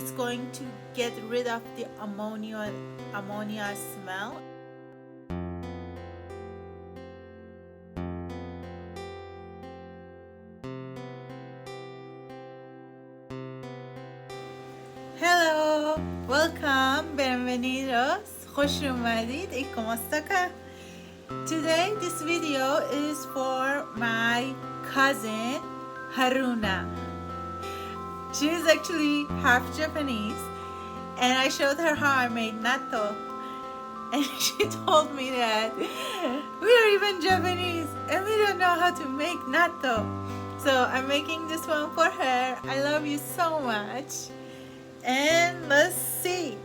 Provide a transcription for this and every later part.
It's going to get rid of the ammonia smell. Hello, welcome, bienvenidos, خوش اومدید, y cómo está acá? Today this video is for my cousin Haruna. She is actually half Japanese, and I showed her how I made natto, and she told me that we are even Japanese and we don't know how to make natto. So I'm making this one for her. I love you so much. And let's see.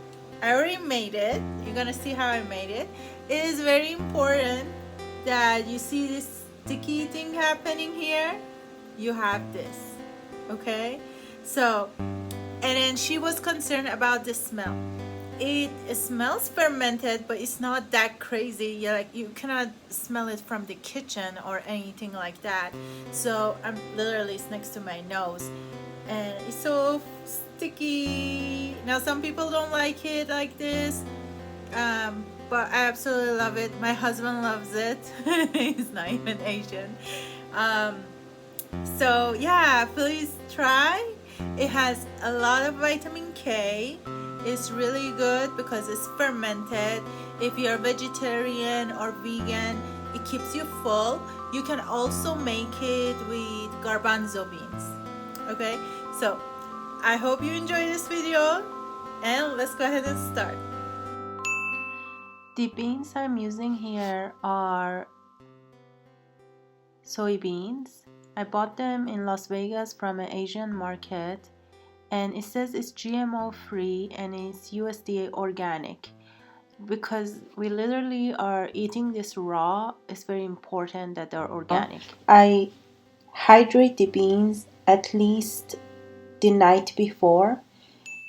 I already made it. You're gonna see how I made it. It is very important that you see this sticky thing happening here. You have this, okay? So, and then she was concerned about the smell. It smells fermented, but it's not that crazy. You cannot smell it from the kitchen or anything like that. So I'm literally, it's next to my nose, and it's so sticky. Now some people don't like it like this, but I absolutely love it. My husband loves it. He's not even Asian. So yeah, please try. It has a lot of vitamin K. It's really good because it's fermented. If you're vegetarian or vegan, it keeps you full. You can also make it with garbanzo beans. Okay, so I hope you enjoy this video, and let's go ahead and start. The beans I'm using here are soybeans. I bought them in Las Vegas from an Asian market, and it says it's GMO free and it's USDA organic. Because we literally are eating this raw, it's very important that they're organic. I hydrate the beans at least the night before,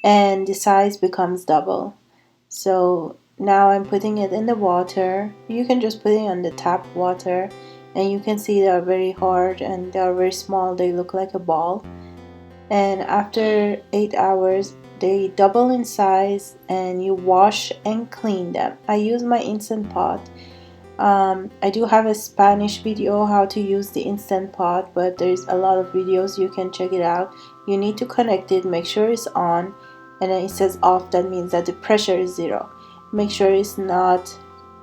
and the size becomes double. So now I'm putting it in the water. You can just put it on the tap water, and you can see they are very hard and they are very small. They look like a ball. And after 8 hours they double in size, and you wash and clean them. I use my Instant Pot. I do have a Spanish video how to use the Instant Pot, but there's a lot of videos, you can check it out. You need to connect it, make sure it's on, and then it says off. That means that the pressure is 0. Make sure it's not,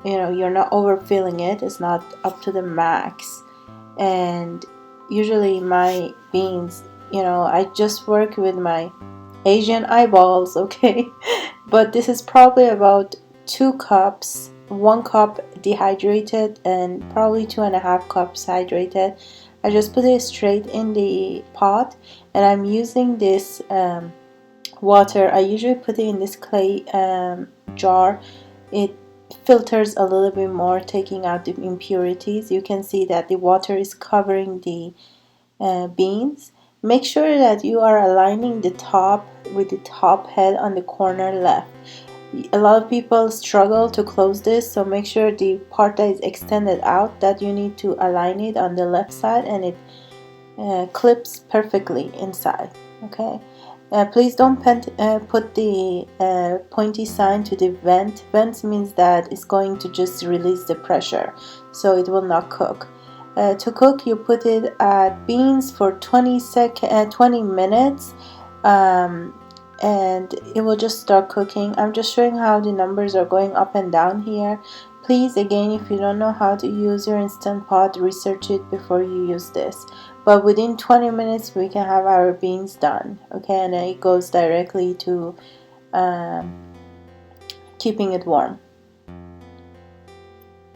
you're not overfilling it, it's not up to the max. And usually my beans, I just work with my Asian eyeballs, okay? But this is probably about 2 cups, 1 cup dehydrated and probably 2.5 cups hydrated. I just put it straight in the pot, and I'm using this water. I usually put it in this clay jar. It filters a little bit more, taking out the impurities. You can see that the water is covering the beans. Make sure that you are aligning the top with the top head on the corner left. A lot of people struggle to close this, so make sure the part that is extended out, that you need to align it on the left side, and it clips perfectly inside. Okay. Please don't put the pointy sign to the vent. Vent means that it's going to just release the pressure, so it will not cook. To cook, you put it at beans for 20 minutes, and it will just start cooking. I'm just showing how the numbers are going up and down here. Please, again, if you don't know how to use your Instant Pot, research it before you use this. But within 20 minutes we can have our beans done, okay? And then it goes directly to keeping it warm.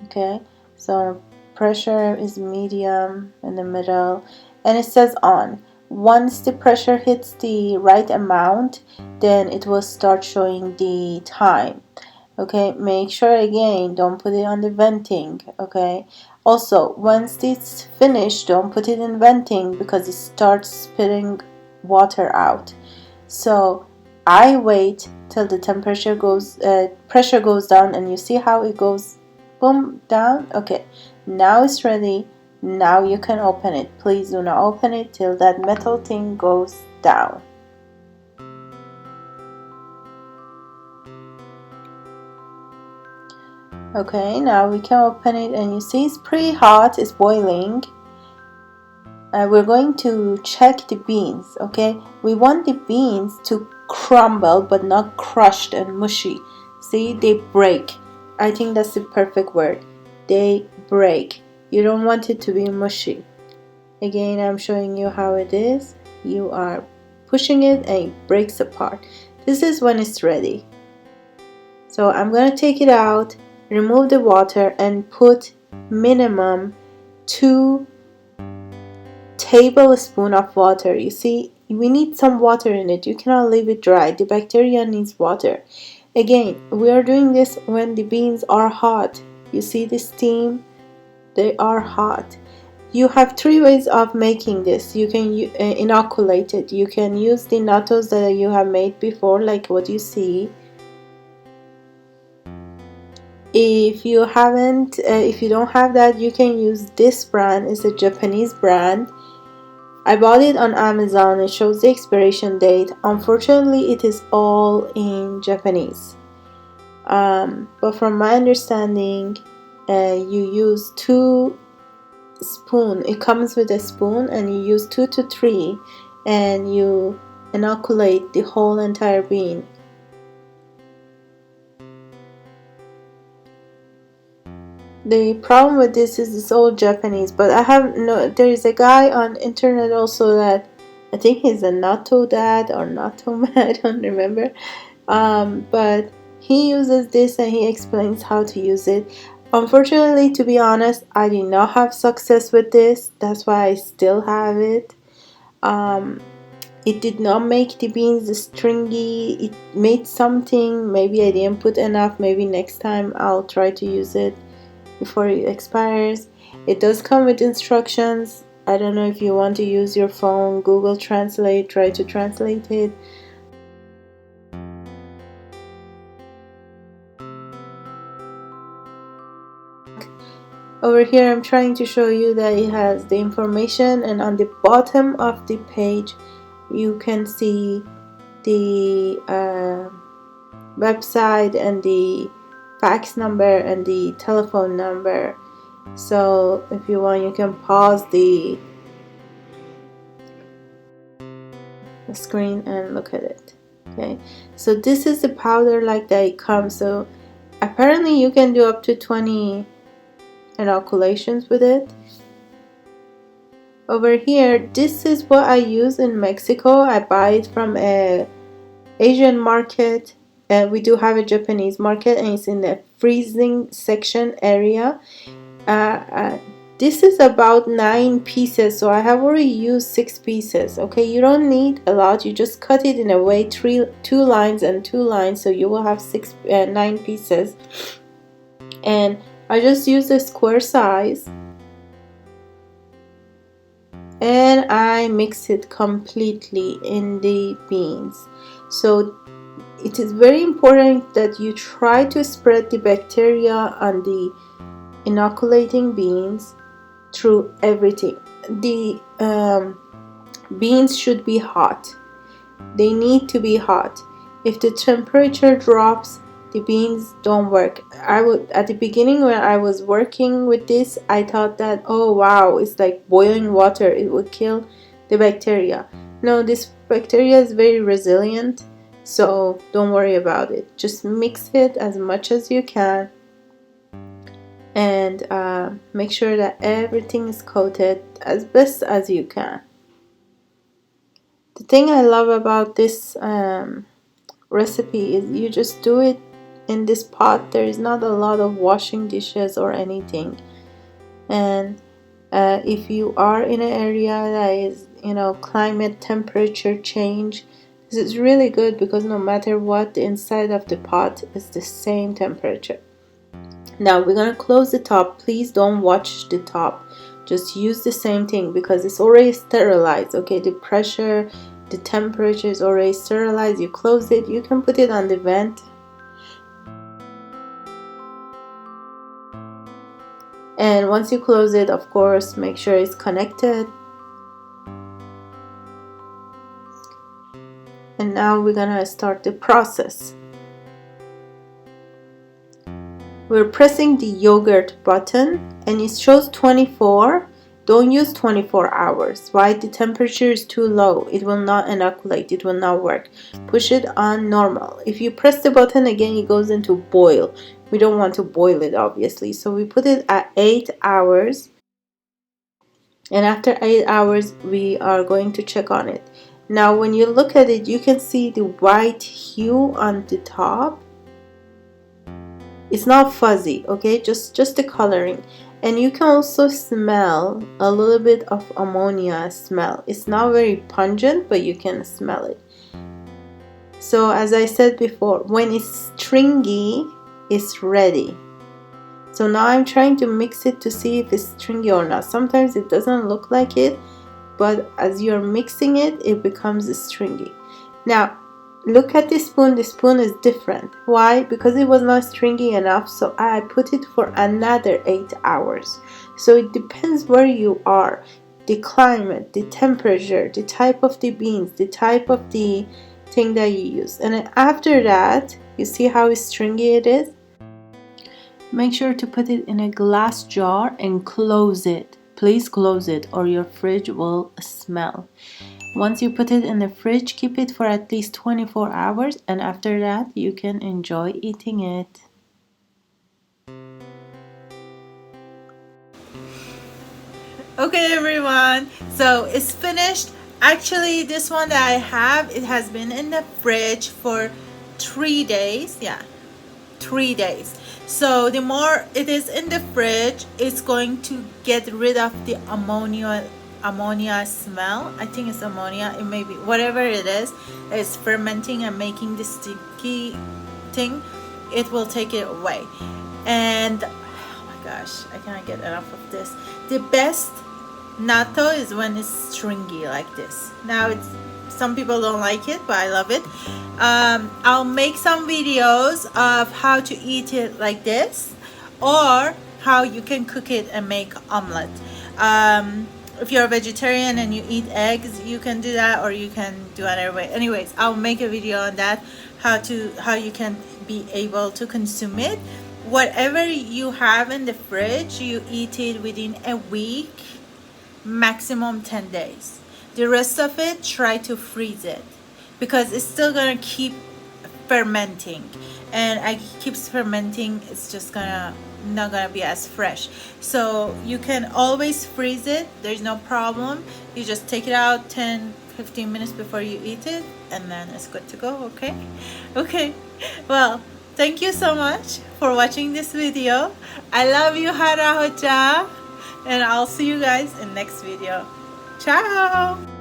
Okay, so pressure is medium in the middle, and it says on. Once the pressure hits the right amount, then it will start showing the time. Okay, make sure, again, don't put it on the venting. Okay, also once it's finished, don't put it in venting because it starts spitting water out. So I wait till the pressure goes down, and you see how it goes boom down. Okay, now it's ready. Now you can open it. Please do not open it till that metal thing goes down. Okay, now we can open it and you see it's pretty hot, it's boiling. We're going to check the beans, okay? We want the beans to crumble but not crushed and mushy. See, they break. I think that's the perfect word. They break. You don't want it to be mushy. Again, I'm showing you how it is. You are pushing it and it breaks apart. This is when it's ready. So I'm going to take it out, remove the water, and put minimum 2 tablespoons of water. You see, we need some water in it. You cannot leave it dry. The bacteria needs water. Again, we are doing this when the beans are hot. You see the steam? They are hot. You have 3 ways of making this. You can inoculate it. You can use the nattos that you have made before, like what you see. If you don't have that, you can use this brand. It's a Japanese brand. I bought it on Amazon. It shows the expiration date. Unfortunately, it is all in Japanese. But from my understanding, you use 2 spoon. It comes with a spoon, and you use 2 to 3, and you inoculate the whole entire bean. The problem with this is it's all Japanese, but there is a guy on internet also that I think he's a Natto dad or Natto man, I don't remember. But he uses this and he explains how to use it. Unfortunately, to be honest, I did not have success with this. That's why I still have it. It did not make the beans stringy. It made something. Maybe I didn't put enough. Maybe next time I'll try to use it before it expires. It does come with instructions. I don't know if you want to use your phone, Google Translate, try to translate it. Over here I'm trying to show you that it has the information, and on the bottom of the page you can see the website and the fax number and the telephone number. So if you want, you can pause the screen and look at it. Okay, so this is the powder like that it comes. So apparently you can do up to 20 inoculations with it. Over here, this is what I use in Mexico. I buy it from a Asian market, and we do have a Japanese market, and it's in the freezing section area. This is about 9 pieces, so I have already used 6 pieces. Okay, you don't need a lot. You just cut it in a way, 2 lines and 2 lines, so you will have 9 pieces. And I just use a square size, and I mix it completely in the beans. So it is very important that you try to spread the bacteria on the inoculating beans through everything. The beans should be hot. They need to be hot. If the temperature drops, the beans don't work. At the beginning when I was working with this, I thought that, oh wow, it's like boiling water, it would kill the bacteria. No, this bacteria is very resilient, so don't worry about it. Just mix it as much as you can, and make sure that everything is coated as best as you can. The thing I love about this recipe is you just do it in this pot. There is not a lot of washing dishes or anything, and if you are in an area that is, climate temperature change, this is really good because no matter what, the inside of the pot is the same temperature. Now we're gonna close the top. Please don't watch the top, just use the same thing because it's already sterilized. Okay, the pressure, the temperature is already sterilized. You close it, you can put it on the vent, and once you close it, of course, make sure it's connected. And now we're gonna start the process. we're pressing the yogurt button and it shows 24. Don't use 24 hours. Why? The temperature is too low. It will not inoculate. It will not work. Push it on normal. If you press the button again, it goes into boil. We don't want to boil it, obviously. So we put it at 8 hours. And after 8 hours, we are going to check on it. Now, when you look at it, you can see the white hue on the top. It's not fuzzy, okay, just the coloring. And you can also smell a little bit of ammonia smell. It's not very pungent, but you can smell it. So as I said before, when it's stringy, it's ready. So now I'm trying to mix it to see if it's stringy or not. Sometimes it doesn't look like it, but as you're mixing it, it becomes stringy. Now look at the spoon is different. Why? Because it was not stringy enough, so I put it for another 8 hours. So it depends where you are, the climate, the temperature, the type of the beans, the type of the thing that you use. And then after that, you see how stringy it is? Make sure to put it in a glass jar and close it. Please close it or your fridge will smell. Once you put it in the fridge, keep it for at least 24 hours, and after that you can enjoy eating it. Okay everyone, so it's finished. Actually, this one that I have, it has been in the fridge for 3 days. Yeah, 3 days. So the more it is in the fridge, it's going to get rid of the ammonia smell. I think it's ammonia. It may be whatever it is. It's fermenting and making the sticky thing. It will take it away. And oh my gosh, I cannot get enough of this. The best natto is when it's stringy like this. Now it's, some people don't like it, but I love it. I'll make some videos of how to eat it like this, or how you can cook it and make omelet. If you're a vegetarian and you eat eggs, you can do that, or you can do another way. Anyways, I'll make a video on that, how you can be able to consume it. Whatever you have in the fridge, you eat it within a week, maximum 10 days. The rest of it, try to freeze it, because it's still gonna keep fermenting, and it keeps fermenting, it's just not gonna be as fresh. So you can always freeze it, there's no problem. You just take it out 10-15 minutes before you eat it, and then it's good to go. Okay, well, thank you so much for watching this video. I love you, Hara Hoja, and I'll see you guys in next video. Ciao.